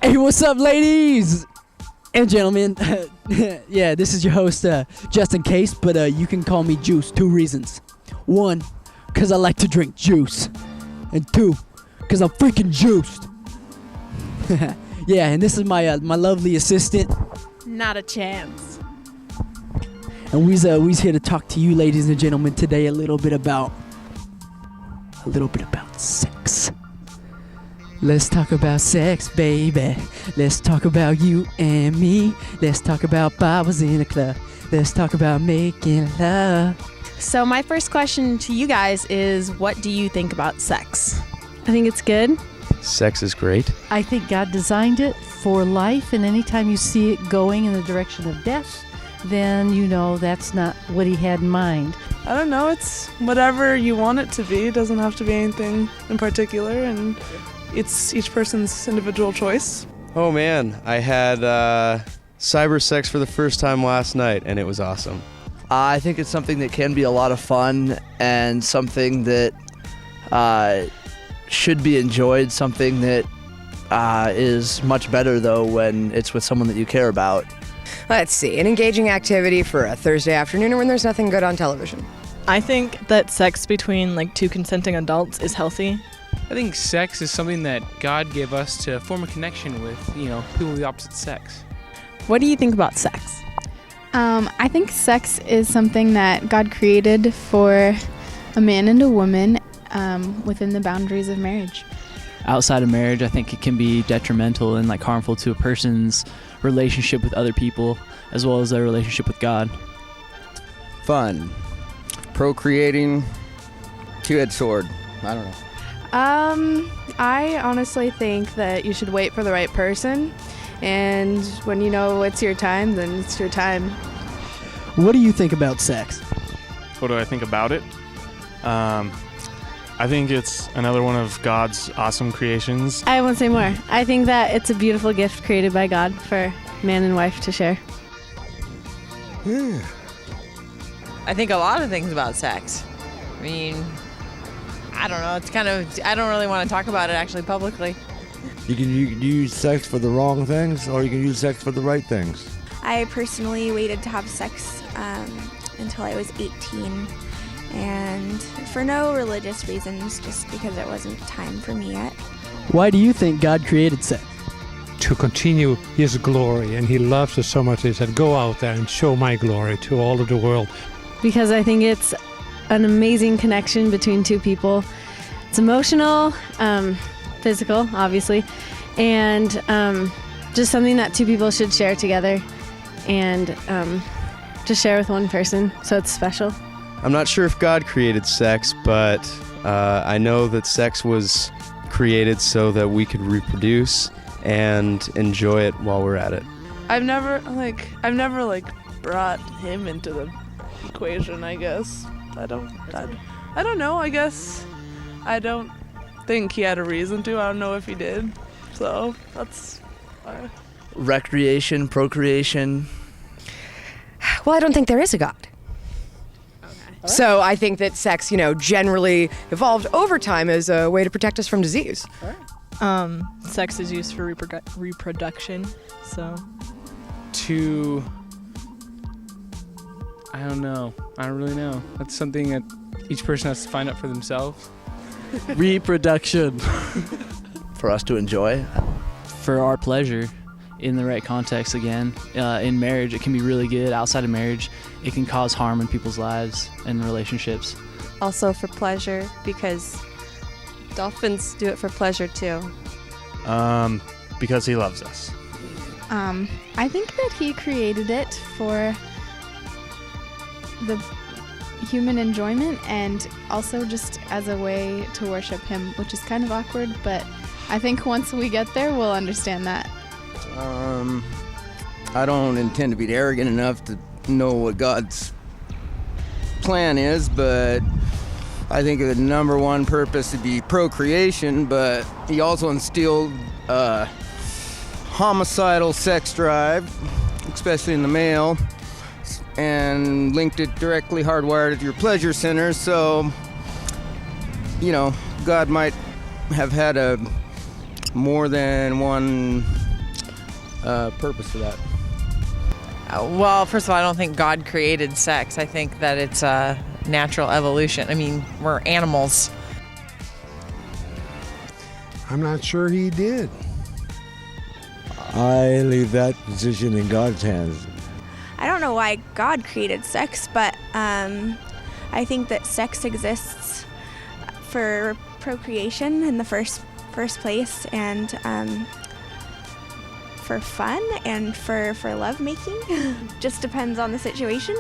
Hey, what's up, ladies and gentlemen? Yeah, this is your host, just in case, but you can call me Juice. 2 reasons. 1, because I like to drink juice. And 2, because I'm freaking juiced. Yeah, and this is my lovely assistant. Not a chance. And we's here to talk to you, ladies and gentlemen, today a little bit about sex. Let's talk about sex, baby. Let's talk about you and me. Let's talk about Bibles in a club. Let's talk about making love. So my first question to you guys is, what do you think about sex? I think it's good. Sex is great. I think God designed it for life, and anytime you see it going in the direction of death, then you know that's not what he had in mind. I don't know, it's whatever you want it to be. It doesn't have to be anything in particular, and it's each person's individual choice. Oh man, I had cyber sex for the first time last night, and it was awesome. I think it's something that can be a lot of fun and something that should be enjoyed, something that is much better, though, when it's with someone that you care about. Let's see, an engaging activity for a Thursday afternoon or when there's nothing good on television. I think that sex between 2 consenting adults is healthy. I think sex is something that God gave us to form a connection with, people of the opposite sex. What do you think about sex? I think sex is something that God created for a man and a woman within the boundaries of marriage. Outside of marriage, I think it can be detrimental and harmful to a person's relationship with other people as well as their relationship with God. Fun. Procreating. 2-edged sword. I don't know. I honestly think that you should wait for the right person, and when you know it's your time, then it's your time. What do you think about sex? What do I think about it? I think it's another one of God's awesome creations. I won't say more. I think that it's a beautiful gift created by God for man and wife to share. I think a lot of things about sex. I mean, I don't know. It's I don't really want to talk about it actually publicly. You can use sex for the wrong things, or you can use sex for the right things. I personally waited to have sex until I was 18, and for no religious reasons, just because it wasn't time for me yet. Why do you think God created sex? To continue his glory, and he loves us so much he said, go out there and show my glory to all of the world. Because I think it's an amazing connection between 2 people. It's emotional, physical, obviously, and just something that 2 people should share together and just share with one person, so it's special. I'm not sure if God created sex, but I know that sex was created so that we could reproduce and enjoy it while we're at it. I've never brought him into the equation, I guess. I don't know, I guess. I don't think he had a reason to. I don't know if he did. So that's Recreation, procreation. Well, I don't think there is a God. So I think that sex, generally evolved over time as a way to protect us from disease. Sex is used for reproduction, so. I don't know. I don't really know. That's something that each person has to find out for themselves. Reproduction. For us to enjoy. For our pleasure, in the right context again. In marriage, it can be really good. Outside of marriage, it can cause harm in people's lives and relationships. Also for pleasure, because dolphins do it for pleasure too. Because he loves us. I think that he created it for the human enjoyment and also just as a way to worship him, which is kind of awkward, but I think once we get there, we'll understand that. I don't intend to be arrogant enough to know what God's plan is, but I think the number one purpose would be procreation, but he also instilled homicidal sex drive, especially in the male, and linked it directly hardwired to your pleasure center. So, God might have had a more than one purpose for that. Well, first of all, I don't think God created sex. I think that it's a natural evolution. I mean, we're animals. I'm not sure he did. I leave that position in God's hands. I don't know why God created sex, but I think that sex exists for procreation in the first place, and for fun and for lovemaking. Just depends on the situation.